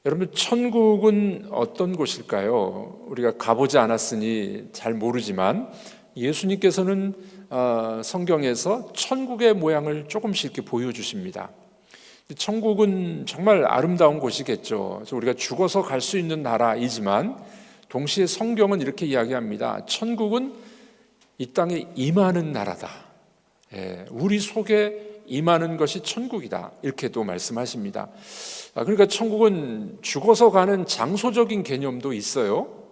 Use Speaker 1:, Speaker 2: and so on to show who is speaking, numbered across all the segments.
Speaker 1: 여러분, 천국은 어떤 곳일까요? 우리가 가보지 않았으니 잘 모르지만 예수님께서는 성경에서 천국의 모양을 조금씩 이렇게 보여주십니다. 천국은 정말 아름다운 곳이겠죠. 그래서 우리가 죽어서 갈 수 있는 나라이지만 동시에 성경은 이렇게 이야기합니다. 천국은 이 땅에 임하는 나라다. 우리 속에 임하는 것이 천국이다. 이렇게도 말씀하십니다. 그러니까 천국은 죽어서 가는 장소적인 개념도 있어요.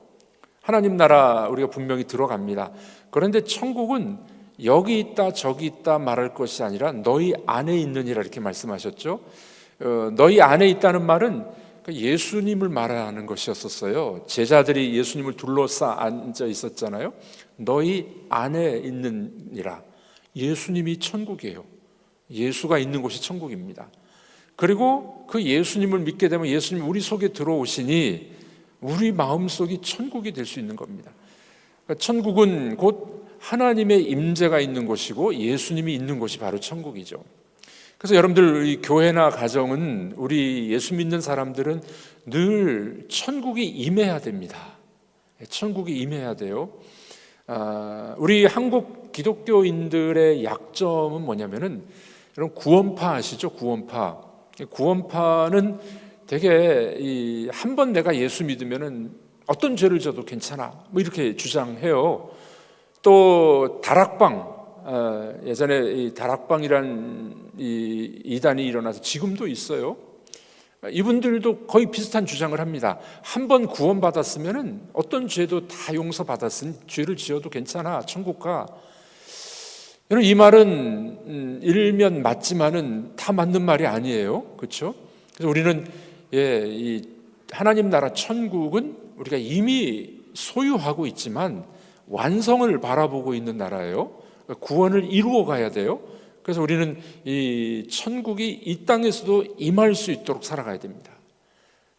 Speaker 1: 하나님 나라 우리가 분명히 들어갑니다. 그런데 천국은 여기 있다 저기 있다 말할 것이 아니라 너희 안에 있느니라 이렇게 말씀하셨죠. 너희 안에 있다는 말은 예수님을 말하는 것이었어요. 제자들이 예수님을 둘러싸 앉아 있었잖아요. 너희 안에 있느니라. 예수님이 천국이에요. 예수가 있는 곳이 천국입니다. 그리고 그 예수님을 믿게 되면 예수님이 우리 속에 들어오시니 우리 마음속이 천국이 될 수 있는 겁니다. 그러니까 천국은 곧 하나님의 임재가 있는 곳이고 예수님이 있는 곳이 바로 천국이죠. 그래서 여러분들 이 교회나 가정은 우리 예수 믿는 사람들은 늘 천국이 임해야 됩니다. 천국이 임해야 돼요. 우리 한국 기독교인들의 약점은 뭐냐면은 여러분 구원파 아시죠? 구원파는 되게 한 번 내가 예수 믿으면은 어떤 죄를 져도 괜찮아 뭐 이렇게 주장해요. 또 다락방, 예전에 이 다락방이란 이 이단이 일어나서 지금도 있어요. 이분들도 거의 비슷한 주장을 합니다. 한 번 구원받았으면은 어떤 죄도 다 용서받았으니 죄를 지어도 괜찮아, 천국 가. 여러분, 이 말은 일면 맞지만은 다 맞는 말이 아니에요. 그렇죠? 그래서 우리는 이 하나님 나라 천국은 우리가 이미 소유하고 있지만 완성을 바라보고 있는 나라예요. 구원을 이루어 가야 돼요. 그래서 우리는 이 천국이 이 땅에서도 임할 수 있도록 살아가야 됩니다.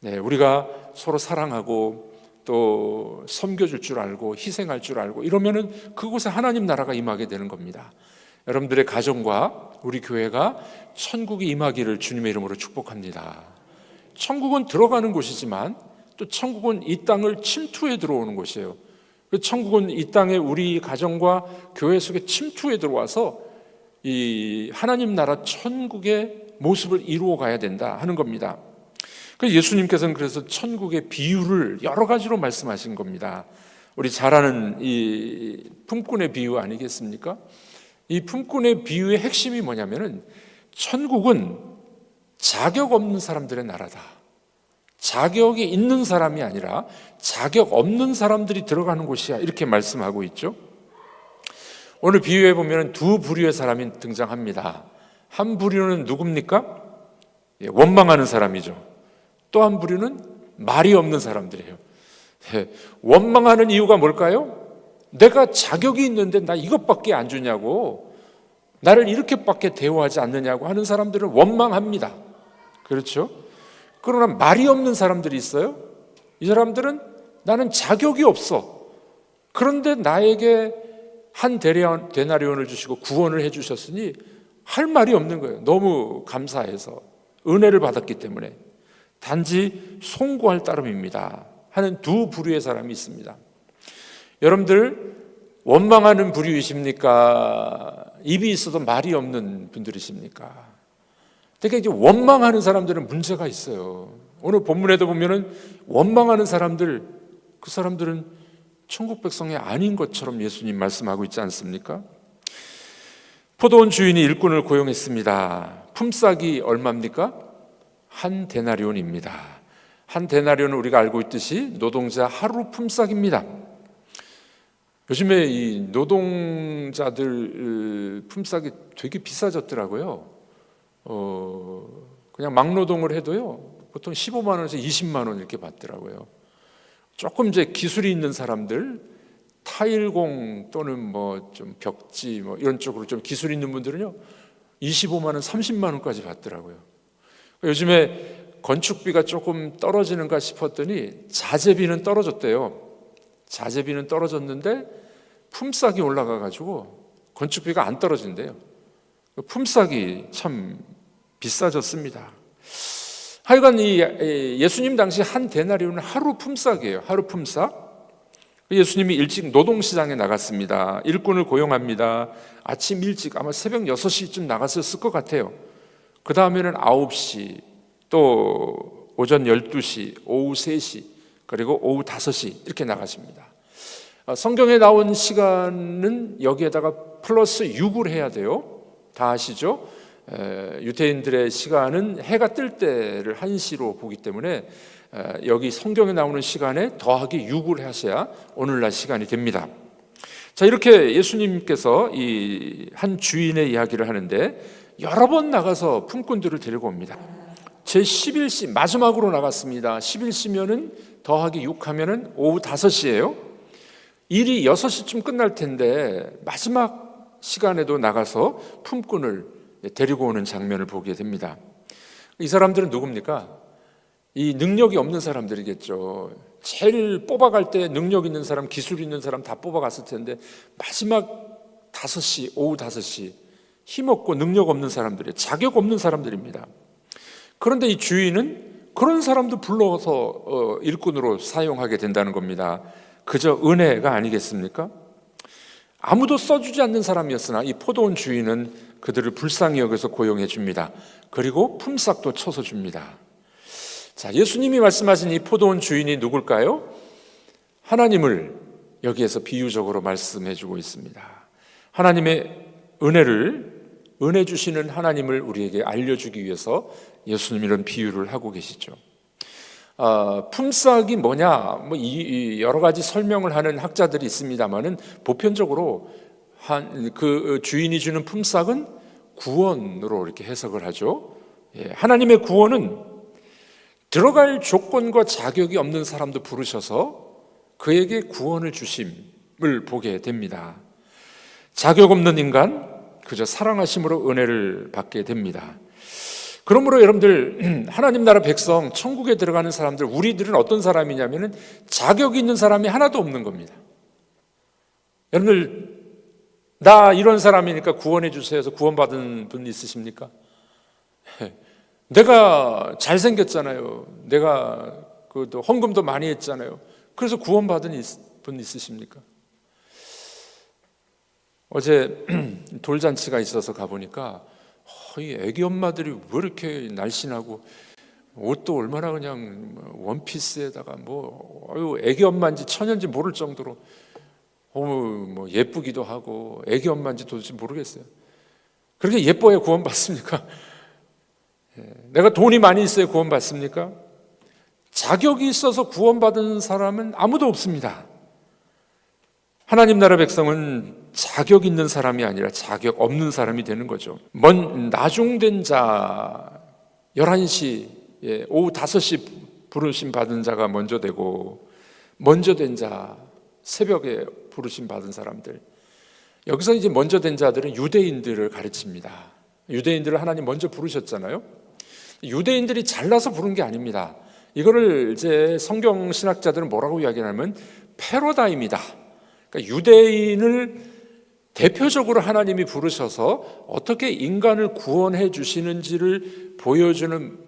Speaker 1: 우리가 서로 사랑하고 또 섬겨줄 줄 알고 희생할 줄 알고 이러면은 그곳에 하나님 나라가 임하게 되는 겁니다. 여러분들의 가정과 우리 교회가 천국이 임하기를 주님의 이름으로 축복합니다. 천국은 들어가는 곳이지만 또 천국은 이 땅을 침투해 들어오는 곳이에요. 천국은 이 땅에 우리 가정과 교회 속에 침투해 들어와서 이 하나님 나라 천국의 모습을 이루어 가야 된다 하는 겁니다. 예수님께서는 그래서 천국의 비유를 여러 가지로 말씀하신 겁니다. 우리 잘 아는 이 품꾼의 비유 아니겠습니까? 이 품꾼의 비유의 핵심이 뭐냐면은 천국은 자격 없는 사람들의 나라다. 자격이 있는 사람이 아니라 자격 없는 사람들이 들어가는 곳이야, 이렇게 말씀하고 있죠. 오늘 비유에 보면 두 부류의 사람이 등장합니다. 한 부류는 누굽니까? 원망하는 사람이죠. 또 한 부류는 말이 없는 사람들이에요. 원망하는 이유가 뭘까요? 내가 자격이 있는데 나 이것밖에 안 주냐고, 나를 이렇게밖에 대우하지 않느냐고 하는 사람들은 원망합니다. 그렇죠? 그러나 말이 없는 사람들이 있어요. 이 사람들은 나는 자격이 없어. 그런데 나에게 한 데나리온을 주시고 구원을 해주셨으니 할 말이 없는 거예요. 너무 감사해서 은혜를 받았기 때문에 단지 송구할 따름입니다 하는 두 부류의 사람이 있습니다. 여러분들 원망하는 부류이십니까? 입이 있어도 말이 없는 분들이십니까? 그러니까 이제 원망하는 사람들은 문제가 있어요. 오늘 본문에도 보면은 원망하는 사람들, 그 사람들은 천국 백성이 아닌 것처럼 예수님 말씀하고 있지 않습니까? 포도원 주인이 일꾼을 고용했습니다. 품삯이 얼마입니까? 한 데나리온입니다. 한 데나리온은 우리가 알고 있듯이 노동자 하루 품삯입니다. 요즘에 이 노동자들 품삯이 되게 비싸졌더라고요. 그냥 막노동을 해도요, 보통 15만 원에서 20만 원 이렇게 받더라고요. 조금 이제 기술이 있는 사람들, 타일공 또는 뭐 좀 벽지 뭐 이런 쪽으로 좀 기술 있는 분들은요, 25만 원, 30만 원까지 받더라고요. 요즘에 건축비가 조금 떨어지는가 싶었더니 자재비는 떨어졌대요. 자재비는 떨어졌는데 품삯이 올라가가지고 건축비가 안 떨어진대요. 품삯이 참 비싸졌습니다. 하여간 이 예수님 당시 한 데나리온은 하루 품삯이에요. 하루 품삯. 예수님이 일찍 노동시장에 나갔습니다. 일꾼을 고용합니다. 아침 일찍 아마 새벽 6시쯤 나갔었을 것 같아요. 그 다음에는 9시, 또 오전 12시, 오후 3시, 그리고 오후 5시 이렇게 나가십니다. 성경에 나온 시간은 여기에다가 플러스 6을 해야 돼요. 다 아시죠? 유대인들의 시간은 해가 뜰 때를 1시로 보기 때문에 여기 성경에 나오는 시간에 더하기 6을 하셔야 오늘날 시간이 됩니다. 자, 이렇게 예수님께서 이 한 주인의 이야기를 하는데 여러 번 나가서 품꾼들을 데리고 옵니다. 제 11시 마지막으로 나갔습니다. 11시면은 더하기 6 하면은 오후 5시예요. 일이 6시쯤 끝날 텐데 마지막 시간에도 나가서 품꾼을 데리고 오는 장면을 보게 됩니다. 이 사람들은 누굽니까? 이 능력이 없는 사람들이겠죠. 제일 뽑아갈 때 능력 있는 사람, 기술 있는 사람 다 뽑아갔을 텐데 마지막 5시, 오후 5시 힘없고 능력 없는 사람들이에요. 자격 없는 사람들입니다. 그런데 이 주인은 그런 사람도 불러서 일꾼으로 사용하게 된다는 겁니다. 그저 은혜가 아니겠습니까? 아무도 써주지 않는 사람이었으나 이 포도원 주인은 그들을 불쌍히 여겨서 고용해 줍니다. 그리고 품삯도 쳐서 줍니다. 자, 예수님이 말씀하신 이 포도원 주인이 누굴까요? 하나님을 여기에서 비유적으로 말씀해 주고 있습니다. 하나님의 은혜 주시는 하나님을 우리에게 알려주기 위해서 예수님이 이런 비유를 하고 계시죠. 품삯이 뭐냐? 여러 가지 설명을 하는 학자들이 있습니다만은 보편적으로 그 주인이 주는 품삯은 구원으로 이렇게 해석을 하죠. 하나님의 구원은 들어갈 조건과 자격이 없는 사람도 부르셔서 그에게 구원을 주심을 보게 됩니다. 자격 없는 인간, 그저 사랑하심으로 은혜를 받게 됩니다. 그러므로 여러분들, 하나님 나라 백성, 천국에 들어가는 사람들, 우리들은 어떤 사람이냐면은 자격 있는 사람이 하나도 없는 겁니다. 여러분들, 나 이런 사람이니까 구원해 주세요 해서 구원받은 분 있으십니까? 내가 잘생겼잖아요. 내가 헌금도 많이 했잖아요. 그래서 구원받은 분 있으십니까? 어제 돌잔치가 있어서 가보니까 이 애기 엄마들이 왜 이렇게 날씬하고 옷도 얼마나 그냥 원피스에다가 애기 엄마인지 처녀인지 모를 정도로 예쁘기도 하고 애기 엄마인지 도대체 모르겠어요. 그렇게 예뻐야 구원받습니까? 내가 돈이 많이 있어야 구원받습니까? 자격이 있어서 구원받은 사람은 아무도 없습니다. 하나님 나라 백성은 자격 있는 사람이 아니라 자격 없는 사람이 되는 거죠. 나중된 자 11시, 오후 5시 부르심 받은 자가 먼저 되고 먼저 된 자 새벽에 부르심 받은 사람들. 여기서 이제 먼저 된 자들은 유대인들을 가르칩니다. 유대인들을 하나님 먼저 부르셨잖아요. 유대인들이 잘나서 부른 게 아닙니다. 이거를 이제 성경 신학자들은 뭐라고 이야기하냐면 패러다임이다. 그러니까 유대인을 대표적으로 하나님이 부르셔서 어떻게 인간을 구원해 주시는지를 보여주는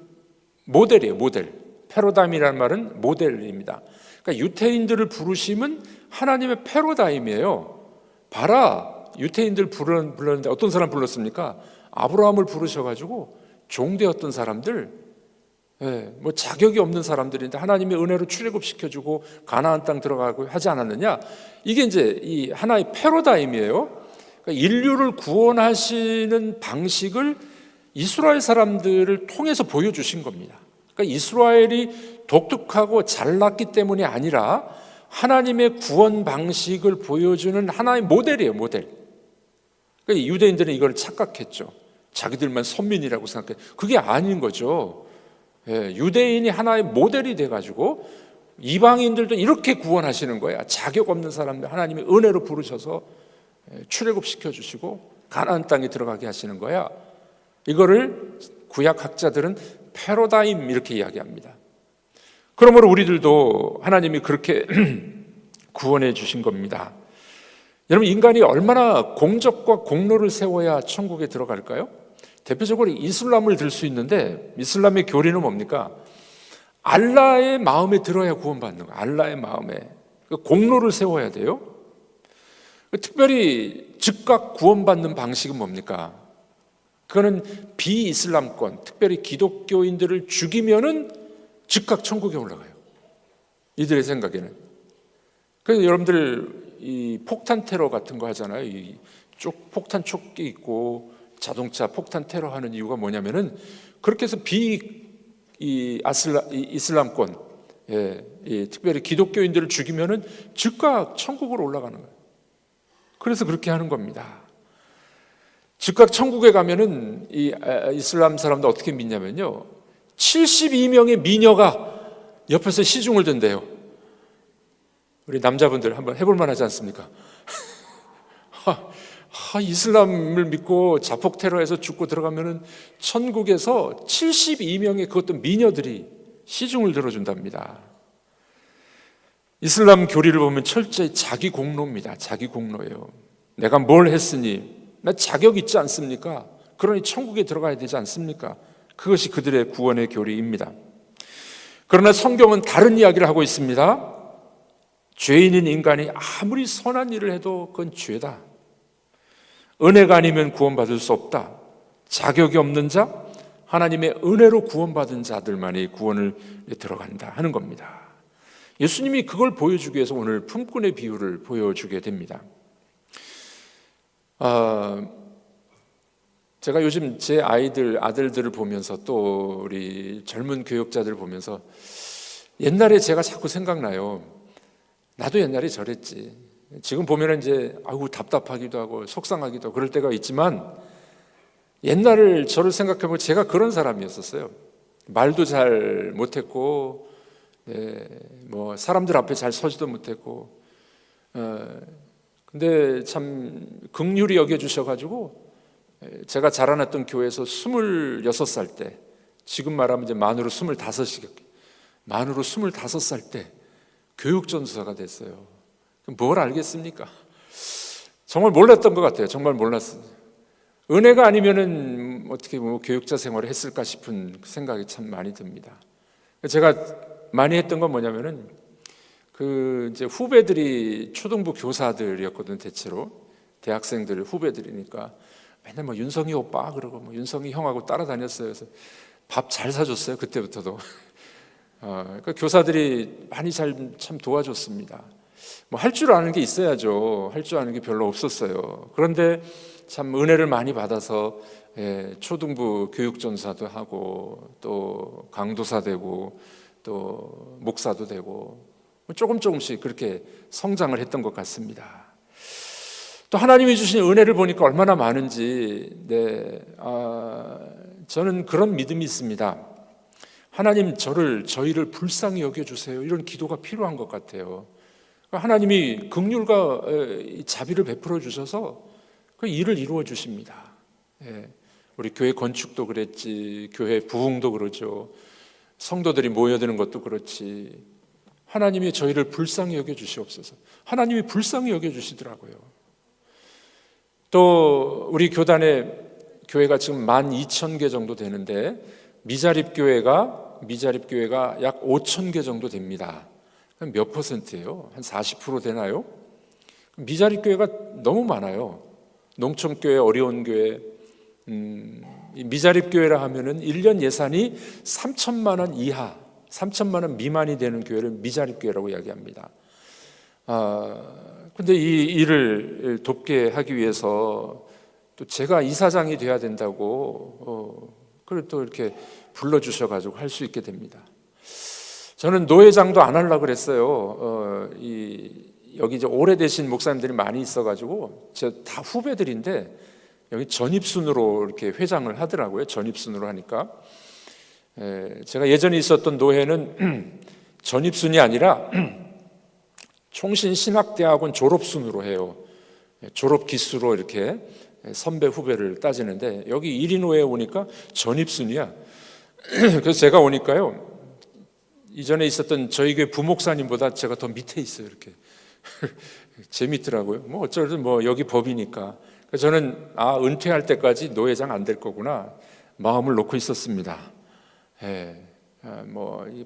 Speaker 1: 모델이에요. 모델. 패러다임이라는 말은 모델입니다. 그러니까 유대인들을 부르심은 하나님의 패러다임이에요. 봐라, 유대인들 불렀는데 어떤 사람 불렀습니까? 아브라함을 부르셔가지고 종되었던 사람들, 자격이 없는 사람들인데 하나님의 은혜로 출애굽시켜주고 가나안 땅 들어가고 하지 않았느냐? 이게 이제 이 하나의 패러다임이에요. 그러니까 인류를 구원하시는 방식을 이스라엘 사람들을 통해서 보여주신 겁니다. 그러니까 이스라엘이 독특하고 잘났기 때문이 아니라 하나님의 구원 방식을 보여주는 하나의 모델이에요. 모델. 그러니까 유대인들은 이걸 착각했죠. 자기들만 선민이라고 생각해. 그게 아닌 거죠. 유대인이 하나의 모델이 돼가지고 이방인들도 이렇게 구원하시는 거야. 자격 없는 사람들 하나님이 은혜로 부르셔서 출애굽시켜 주시고 가나안 땅에 들어가게 하시는 거야. 이거를 구약 학자들은 패러다임 이렇게 이야기합니다. 그러므로 우리들도 하나님이 그렇게 구원해 주신 겁니다. 여러분, 인간이 얼마나 공적과 공로를 세워야 천국에 들어갈까요? 대표적으로 이슬람을 들 수 있는데, 이슬람의 교리는 뭡니까? 알라의 마음에 들어야 구원받는 거예요. 알라의 마음에. 공로를 세워야 돼요. 특별히 즉각 구원받는 방식은 뭡니까? 그거는 비이슬람권, 특별히 기독교인들을 죽이면은 즉각 천국에 올라가요. 이들의 생각에는. 그래서 여러분들 이 폭탄 테러 같은 거 하잖아요. 이 폭탄 촉기 있고 자동차 폭탄 테러 하는 이유가 뭐냐면은 그렇게 해서 이슬람권, 특별히 기독교인들을 죽이면은 즉각 천국으로 올라가는 거예요. 그래서 그렇게 하는 겁니다. 즉각 천국에 가면은 이 이슬람 사람들 어떻게 믿냐면요, 72명의 미녀가 옆에서 시중을 든대요. 우리 남자분들 한번 해볼 만하지 않습니까? 이슬람을 믿고 자폭 테러에서 죽고 들어가면은 천국에서 72명의 그것도 미녀들이 시중을 들어준답니다. 이슬람 교리를 보면 철저히 자기 공로입니다. 자기 공로예요. 내가 뭘 했으니 나 자격 있지 않습니까? 그러니 천국에 들어가야 되지 않습니까? 그것이 그들의 구원의 교리입니다. 그러나 성경은 다른 이야기를 하고 있습니다. 죄인인 인간이 아무리 선한 일을 해도 그건 죄다. 은혜가 아니면 구원받을 수 없다. 자격이 없는 자, 하나님의 은혜로 구원받은 자들만이 구원을 들어간다 하는 겁니다. 예수님이 그걸 보여주기 위해서 오늘 품꾼의 비유를 보여주게 됩니다. 제가 요즘 제 아들들을 보면서 또 우리 젊은 교역자들을 보면서 옛날에 제가 자꾸 생각나요. 나도 옛날에 저랬지. 지금 보면은 이제 답답하기도 하고 속상하기도 하고 그럴 때가 있지만, 옛날을 저를 생각해보면 제가 그런 사람이었었어요. 말도 잘 못했고, 뭐 사람들 앞에 잘 서지도 못했고, 근데 참 긍휼히 여겨주셔가지고 제가 자라났던 교회에서 26살 때, 지금 말하면 이제 만으로 25살 때 교육전수사가 됐어요. 뭘 알겠습니까? 정말 몰랐던 것 같아요. 정말 몰랐어요. 은혜가 아니면은 어떻게 뭐 교육자 생활을 했을까 싶은 생각이 참 많이 듭니다. 제가 많이 했던 건 뭐냐면은 이제 후배들이 초등부 교사들이었거든요. 대체로 대학생들 후배들이니까 맨날 뭐 윤성이 오빠 그러고 뭐 윤성이 형하고 따라다녔어요. 그래서 밥 잘 사줬어요. 그때부터도. 그러니까 교사들이 많이 참 도와줬습니다. 뭐 할 줄 아는 게 있어야죠. 할 줄 아는 게 별로 없었어요. 그런데 참 은혜를 많이 받아서 초등부 교육전사도 하고 또 강도사 되고 또 목사도 되고 조금씩 그렇게 성장을 했던 것 같습니다. 또 하나님이 주신 은혜를 보니까 얼마나 많은지, 저는 그런 믿음이 있습니다. 하나님 저희를 불쌍히 여겨주세요. 이런 기도가 필요한 것 같아요. 하나님이 긍휼과 자비를 베풀어 주셔서 그 일을 이루어 주십니다. 우리 교회 건축도 그랬지, 교회 부흥도 그러죠, 성도들이 모여드는 것도 그렇지. 하나님이 저희를 불쌍히 여겨주시옵소서. 하나님이 불쌍히 여겨주시더라고요. 또 우리 교회가 지금 12,000개 정도 되는데 미자립교회가 약 5,000개 정도 됩니다. 몇 퍼센트예요? 한 40% 되나요? 미자립교회가 너무 많아요. 농촌교회, 어려운 교회. 미자립교회라 하면은 1년 예산이 3천만 원 이하, 3천만 원 미만이 되는 교회를 미자립교회라고 이야기합니다. 근데 이 일을 돕게 하기 위해서 또 제가 이사장이 돼야 된다고 그걸 또 이렇게 불러주셔가지고 할 수 있게 됩니다. 저는 노회장도 안 하려고 그랬어요. 여기 이제 오래되신 목사님들이 많이 있어가지고 다 후배들인데 여기 전입순으로 이렇게 회장을 하더라고요. 전입순으로 하니까. 제가 예전에 있었던 노회는 전입순이 아니라 총신신학대학원 졸업순으로 해요. 졸업 기수로 이렇게 선배 후배를 따지는데 여기 1인 노회에 오니까 전입순이야. 그래서 제가 오니까요, 이전에 있었던 저희 교회 부목사님보다 제가 더 밑에 있어요. 이렇게 재밌더라고요. 뭐 어쩌든 뭐 여기 법이니까. 저는 은퇴할 때까지 노회장 안 될 거구나 마음을 놓고 있었습니다.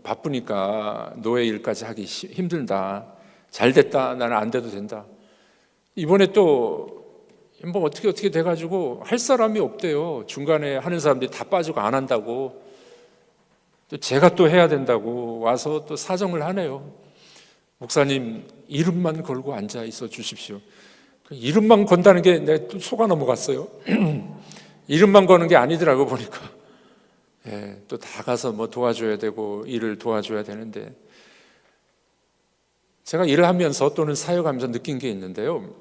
Speaker 1: 바쁘니까 노회 일까지 하기 힘들다. 잘 됐다. 나는 안 돼도 된다. 이번에 또 어떻게 돼가지고 할 사람이 없대요. 중간에 하는 사람들이 다 빠지고 안 한다고. 또 제가 또 해야 된다고 와서 또 사정을 하네요. 목사님 이름만 걸고 앉아 있어 주십시오. 그 이름만 건다는 게 내가 또 속아 넘어갔어요. 이름만 거는 게 아니더라고 보니까. 또 다 가서 도와줘야 되고 일을 도와줘야 되는데, 제가 일을 하면서 또는 사역하면서 느낀 게 있는데요,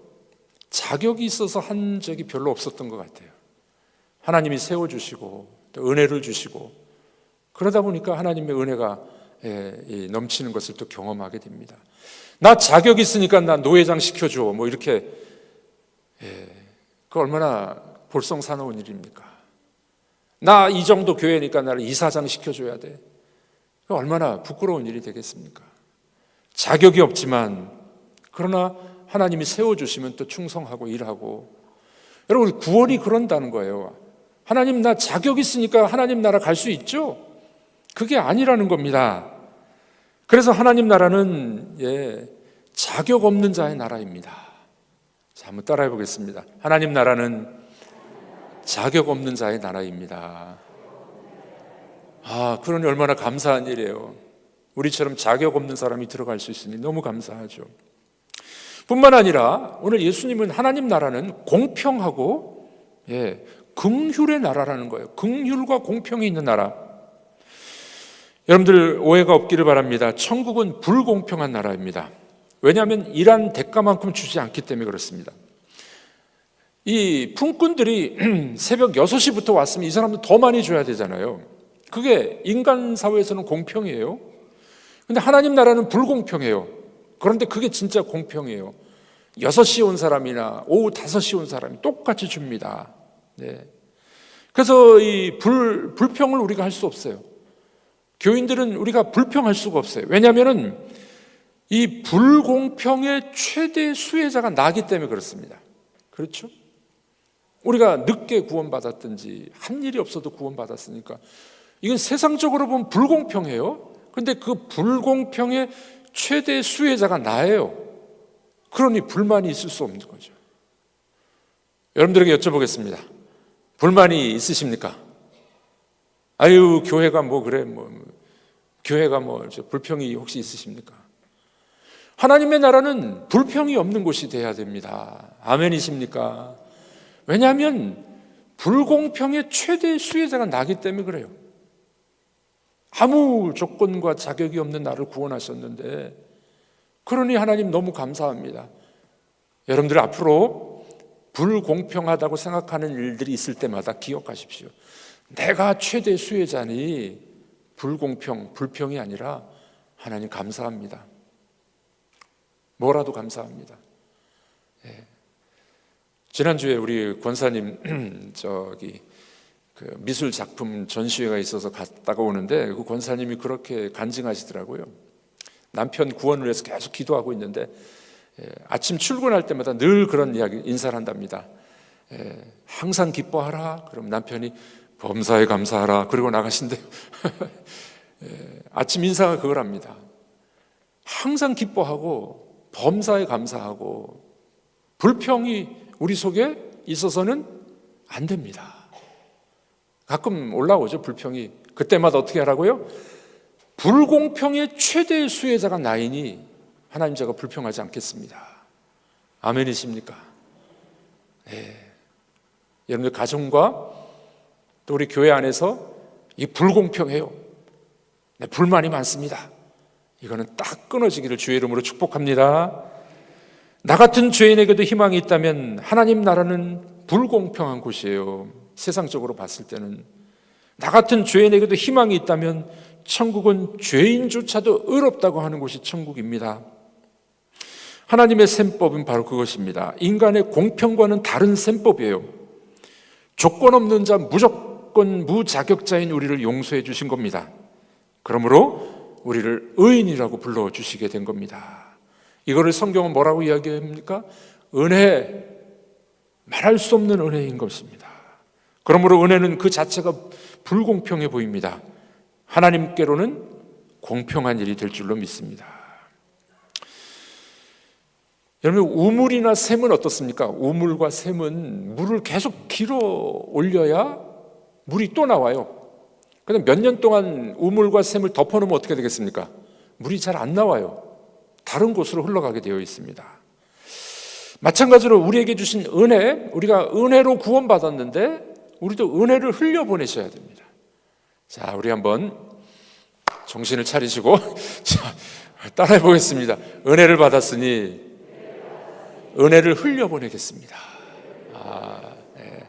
Speaker 1: 자격이 있어서 한 적이 별로 없었던 것 같아요. 하나님이 세워주시고 또 은혜를 주시고 그러다 보니까 하나님의 은혜가 넘치는 것을 또 경험하게 됩니다. 나 자격 있으니까 나 노회장 시켜줘 이렇게, 그 얼마나 볼썽사나운 일입니까? 나 이 정도 교회니까 나를 이사장 시켜줘야 돼. 그 얼마나 부끄러운 일이 되겠습니까? 자격이 없지만 그러나 하나님이 세워주시면 또 충성하고 일하고. 여러분, 구원이 그런다는 거예요. 하나님 나 자격 있으니까 하나님 나라 갈 수 있죠? 그게 아니라는 겁니다. 그래서 하나님 나라는 자격 없는 자의 나라입니다. 자, 한번 따라해 보겠습니다. 하나님 나라는 자격 없는 자의 나라입니다. 그러니 얼마나 감사한 일이에요. 우리처럼 자격 없는 사람이 들어갈 수 있으니 너무 감사하죠. 뿐만 아니라 오늘 예수님은 하나님 나라는 공평하고 긍휼의 나라라는 거예요. 긍휼과 공평이 있는 나라. 여러분들 오해가 없기를 바랍니다. 천국은 불공평한 나라입니다. 왜냐하면 일한 대가만큼 주지 않기 때문에 그렇습니다. 이 품꾼들이 새벽 6시부터 왔으면 이 사람들 더 많이 줘야 되잖아요. 그게 인간 사회에서는 공평이에요. 근데 하나님 나라는 불공평해요. 그런데 그게 진짜 공평해요. 6시에 온 사람이나 오후 5시에 온 사람이 똑같이 줍니다. 그래서 이 불평을 우리가 할 수 없어요. 교인들은 우리가 불평할 수가 없어요. 왜냐하면 이 불공평의 최대 수혜자가 나기 때문에 그렇습니다. 그렇죠? 우리가 늦게 구원받았든지 한 일이 없어도 구원받았으니까 이건 세상적으로 보면 불공평해요. 그런데 그 불공평의 최대 수혜자가 나예요. 그러니 불만이 있을 수 없는 거죠. 여러분들에게 여쭤보겠습니다. 불만이 있으십니까? 아유, 교회가 그래, 교회가 불평이 혹시 있으십니까? 하나님의 나라는 불평이 없는 곳이 돼야 됩니다. 아멘이십니까? 왜냐하면 불공평의 최대 수혜자가 나기 때문에 그래요. 아무 조건과 자격이 없는 나를 구원하셨는데, 그러니 하나님 너무 감사합니다. 여러분들 앞으로 불공평하다고 생각하는 일들이 있을 때마다 기억하십시오. 내가 최대 수혜자니 불평이 아니라 하나님 감사합니다. 뭐라도 감사합니다. 지난주에 우리 권사님 그 미술 작품 전시회가 있어서 갔다가 오는데 그 권사님이 그렇게 간증하시더라고요. 남편 구원을 위해서 계속 기도하고 있는데 아침 출근할 때마다 늘 그런 이야기 인사를 한답니다. 항상 기뻐하라. 그럼 남편이 범사에 감사하라. 그리고 나가신대요. 아침 인사가 그걸 합니다. 항상 기뻐하고 범사에 감사하고 불평이 우리 속에 있어서는 안 됩니다. 가끔 올라오죠, 불평이. 그때마다 어떻게 하라고요? 불공평의 최대 수혜자가 나이니 하나님 제가 불평하지 않겠습니다. 아멘이십니까? 여러분들 가정과 또 우리 교회 안에서 이 불공평해요. 불만이 많습니다. 이거는 딱 끊어지기를 주의 이름으로 축복합니다. 나 같은 죄인에게도 희망이 있다면 하나님 나라는 불공평한 곳이에요. 세상적으로 봤을 때는. 나 같은 죄인에게도 희망이 있다면 천국은 죄인조차도 의롭다고 하는 곳이 천국입니다. 하나님의 셈법은 바로 그것입니다. 인간의 공평과는 다른 셈법이에요. 조건 없는 자, 무조건 무자격자인 우리를 용서해 주신 겁니다. 그러므로 우리를 의인이라고 불러주시게 된 겁니다. 이거를 성경은 뭐라고 이야기합니까? 말할 수 없는 은혜인 것입니다. 그러므로 은혜는 그 자체가 불공평해 보입니다. 하나님께로는 공평한 일이 될 줄로 믿습니다. 여러분, 우물이나 샘은 어떻습니까? 우물과 샘은 물을 계속 길어 올려야 물이 또 나와요. 그런데 몇 년 동안 우물과 샘을 덮어놓으면 어떻게 되겠습니까? 물이 잘 안 나와요. 다른 곳으로 흘러가게 되어 있습니다. 마찬가지로 우리에게 주신 은혜, 우리가 은혜로 구원받았는데 우리도 은혜를 흘려보내셔야 됩니다. 자, 우리 한번 정신을 차리시고 자, 따라해 보겠습니다. 은혜를 받았으니 은혜를 흘려보내겠습니다. 네.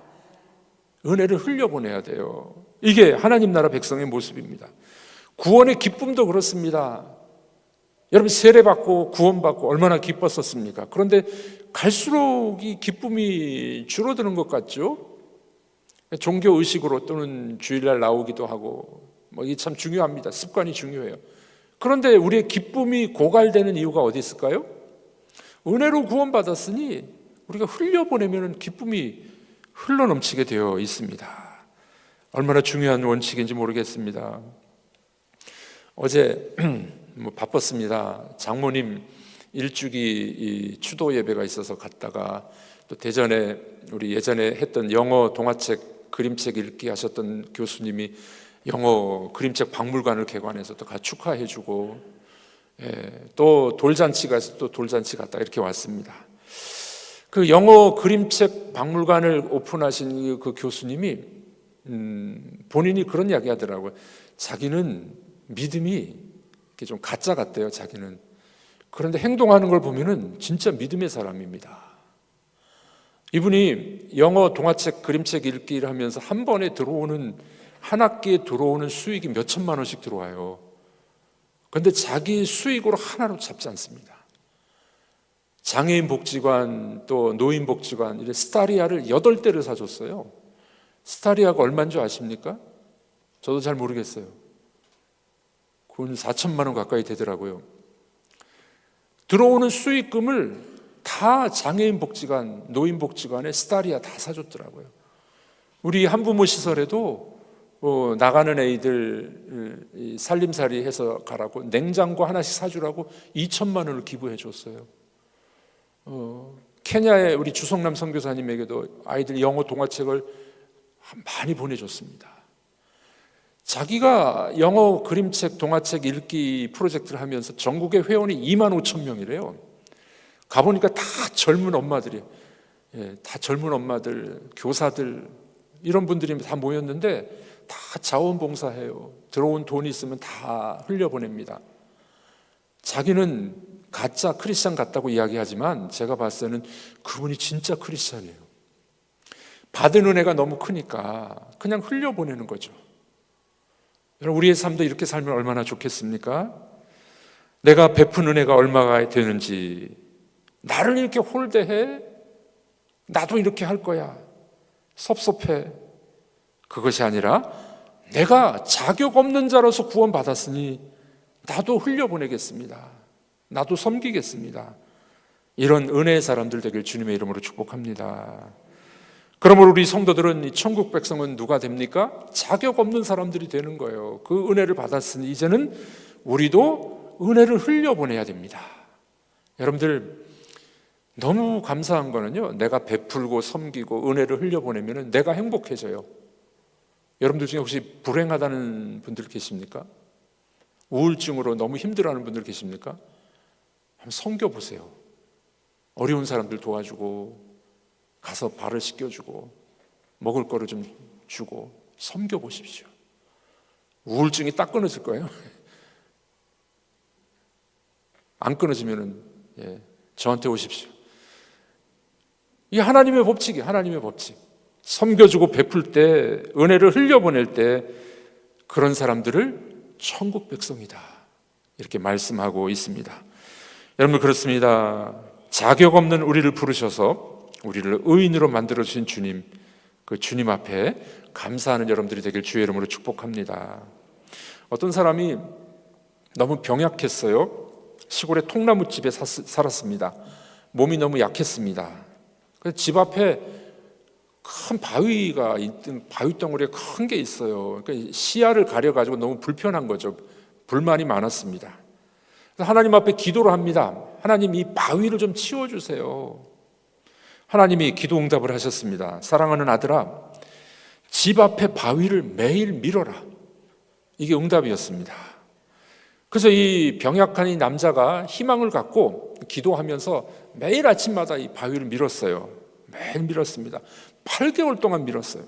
Speaker 1: 은혜를 흘려보내야 돼요. 이게 하나님 나라 백성의 모습입니다. 구원의 기쁨도 그렇습니다. 여러분, 세례받고 구원받고 얼마나 기뻤었습니까? 그런데 갈수록 이 기쁨이 줄어드는 것 같죠? 종교 의식으로 또는 주일날 나오기도 하고 이게 참 중요합니다. 습관이 중요해요. 그런데 우리의 기쁨이 고갈되는 이유가 어디 있을까요? 은혜로 구원받았으니 우리가 흘려보내면 기쁨이 흘러넘치게 되어 있습니다. 얼마나 중요한 원칙인지 모르겠습니다. 어제 바빴습니다. 장모님 일주기 추도 예배가 있어서 갔다가 또 대전에 우리 예전에 했던 영어 동화책 그림책 읽기 하셨던 교수님이 영어 그림책 박물관을 개관해서 또 같이 축하해주고, 또 돌잔치가 있어서 또 돌잔치 갔다 이렇게 왔습니다. 그 영어 그림책 박물관을 오픈하신 그 교수님이 본인이 그런 이야기 하더라고요. 자기는 믿음이 좀 가짜 같대요, 자기는. 그런데 행동하는 걸 보면은 진짜 믿음의 사람입니다. 이분이 영어 동화책 그림책 읽기를 하면서 한 번에 들어오는, 한 학기에 들어오는 수익이 몇 천만 원씩 들어와요. 그런데 자기 수익으로 하나로 잡지 않습니다. 장애인 복지관 또 노인 복지관 이런 스타리아를 8대를 사줬어요. 스타리아가 얼마인 줄 아십니까? 저도 잘 모르겠어요. 그건 4천만 원 가까이 되더라고요. 들어오는 수익금을 다 장애인 복지관, 노인 복지관에 스타리아 다 사줬더라고요. 우리 한부모 시설에도 나가는 애들 살림살이 해서 가라고 냉장고 하나씩 사주라고 2천만 원을 기부해 줬어요. 케냐의 우리 주성남 선교사님에게도 아이들 영어 동화책을 많이 보내줬습니다. 자기가 영어 그림책 동화책 읽기 프로젝트를 하면서 전국의 회원이 2만 5천 명이래요. 가보니까 다 젊은 엄마들이에요. 다 젊은 엄마들, 교사들 이런 분들이 다 모였는데 다 자원봉사해요. 들어온 돈이 있으면 다 흘려보냅니다. 자기는 가짜 크리스찬 같다고 이야기하지만 제가 봤을 때는 그분이 진짜 크리스찬이에요. 받은 은혜가 너무 크니까 그냥 흘려보내는 거죠. 여러분, 우리의 삶도 이렇게 살면 얼마나 좋겠습니까? 내가 베푼 은혜가 얼마가 되는지, 나를 이렇게 홀대해? 나도 이렇게 할 거야. 섭섭해. 그것이 아니라 내가 자격 없는 자로서 구원받았으니 나도 흘려보내겠습니다. 나도 섬기겠습니다. 이런 은혜의 사람들 되길 주님의 이름으로 축복합니다. 그러므로 우리 성도들은 이 천국 백성은 누가 됩니까? 자격 없는 사람들이 되는 거예요. 그 은혜를 받았으니 이제는 우리도 은혜를 흘려보내야 됩니다. 여러분들, 너무 감사한 거는요, 내가 베풀고 섬기고 은혜를 흘려보내면 내가 행복해져요. 여러분들 중에 혹시 불행하다는 분들 계십니까? 우울증으로 너무 힘들어하는 분들 계십니까? 한번 섬겨보세요. 어려운 사람들 도와주고 가서 발을 씻겨주고 먹을 거를 좀 주고 섬겨보십시오. 우울증이 딱 끊어질 거예요. 안 끊어지면은 저한테 오십시오. 이 하나님의 법칙이에요. 하나님의 법칙. 섬겨주고 베풀 때, 은혜를 흘려보낼 때 그런 사람들을 천국 백성이다 이렇게 말씀하고 있습니다. 여러분, 그렇습니다. 자격 없는 우리를 부르셔서 우리를 의인으로 만들어주신 주님, 그 주님 앞에 감사하는 여러분들이 되길 주의 이름으로 축복합니다. 어떤 사람이 너무 병약했어요. 시골의 통나무집에 살았습니다. 몸이 너무 약했습니다. 그래서 집 앞에 큰 바위가 있던 바위 덩어리가 큰 게 있어요. 그러니까 시야를 가려가지고 너무 불편한 거죠. 불만이 많았습니다. 그래서 하나님 앞에 기도를 합니다. 하나님, 이 바위를 좀 치워주세요. 하나님이 기도 응답을 하셨습니다. 사랑하는 아들아, 집 앞에 바위를 매일 밀어라. 이게 응답이었습니다. 그래서 이 병약한 이 남자가 희망을 갖고 기도하면서 매일 아침마다 이 바위를 밀었어요. 매일 밀었습니다. 8개월 동안 밀었어요.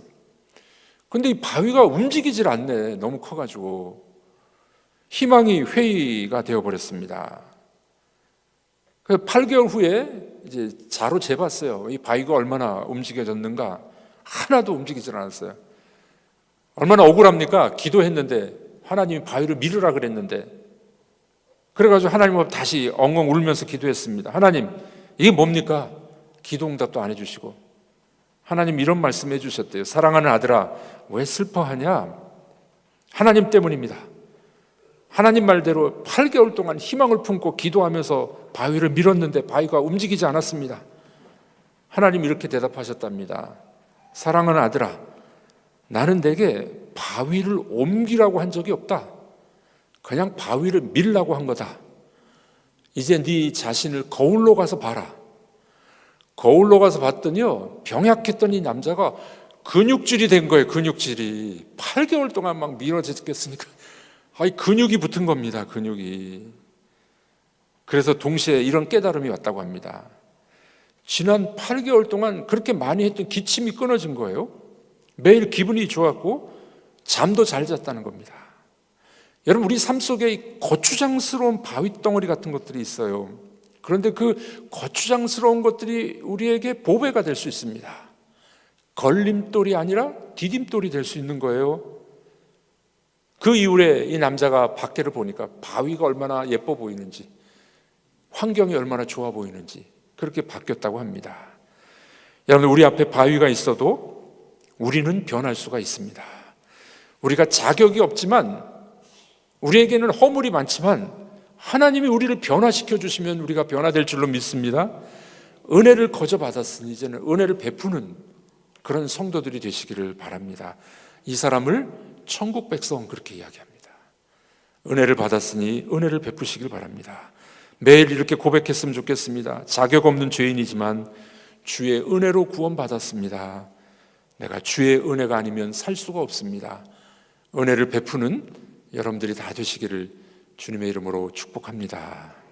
Speaker 1: 근데 이 바위가 움직이질 않네. 너무 커가지고. 희망이 회의가 되어버렸습니다. 8개월 후에 이제 자로 재봤어요. 이 바위가 얼마나 움직여졌는가. 하나도 움직이질 않았어요. 얼마나 억울합니까? 기도했는데 하나님이 바위를 밀으라 그랬는데, 그래가지고 하나님 앞에 다시 엉엉 울면서 기도했습니다. 하나님, 이게 뭡니까? 기도 응답도 안 해주시고. 하나님 이런 말씀 해주셨대요. 사랑하는 아들아, 왜 슬퍼하냐? 하나님 때문입니다. 하나님 말대로 8개월 동안 희망을 품고 기도하면서 바위를 밀었는데 바위가 움직이지 않았습니다. 하나님 이렇게 대답하셨답니다. 사랑하는 아들아, 나는 내게 바위를 옮기라고 한 적이 없다. 그냥 바위를 밀라고 한 거다. 이제 네 자신을 거울로 가서 봐라. 거울로 가서 봤더니요, 병약했던 이 남자가 근육질이 된 거예요. 근육질이 8개월 동안 막 밀어졌겠으니까 근육이 붙은 겁니다. 근육이. 그래서 동시에 이런 깨달음이 왔다고 합니다. 지난 8개월 동안 그렇게 많이 했던 기침이 끊어진 거예요. 매일 기분이 좋았고 잠도 잘 잤다는 겁니다. 여러분, 우리 삶 속에 거추장스러운 바위덩어리 같은 것들이 있어요. 그런데 그 거추장스러운 것들이 우리에게 보배가 될 수 있습니다. 걸림돌이 아니라 디딤돌이 될 수 있는 거예요. 그 이후에 이 남자가 밖에를 보니까 바위가 얼마나 예뻐 보이는지, 환경이 얼마나 좋아 보이는지 그렇게 바뀌었다고 합니다. 여러분, 우리 앞에 바위가 있어도 우리는 변할 수가 있습니다. 우리가 자격이 없지만, 우리에게는 허물이 많지만 하나님이 우리를 변화시켜 주시면 우리가 변화될 줄로 믿습니다. 은혜를 거저 받았으니 이제는 은혜를 베푸는 그런 성도들이 되시기를 바랍니다. 이 사람을 천국 백성 그렇게 이야기합니다. 은혜를 받았으니 은혜를 베푸시길 바랍니다. 매일 이렇게 고백했으면 좋겠습니다. 자격 없는 죄인이지만 주의 은혜로 구원받았습니다. 내가 주의 은혜가 아니면 살 수가 없습니다. 은혜를 베푸는 여러분들이 다 되시기를 주님의 이름으로 축복합니다.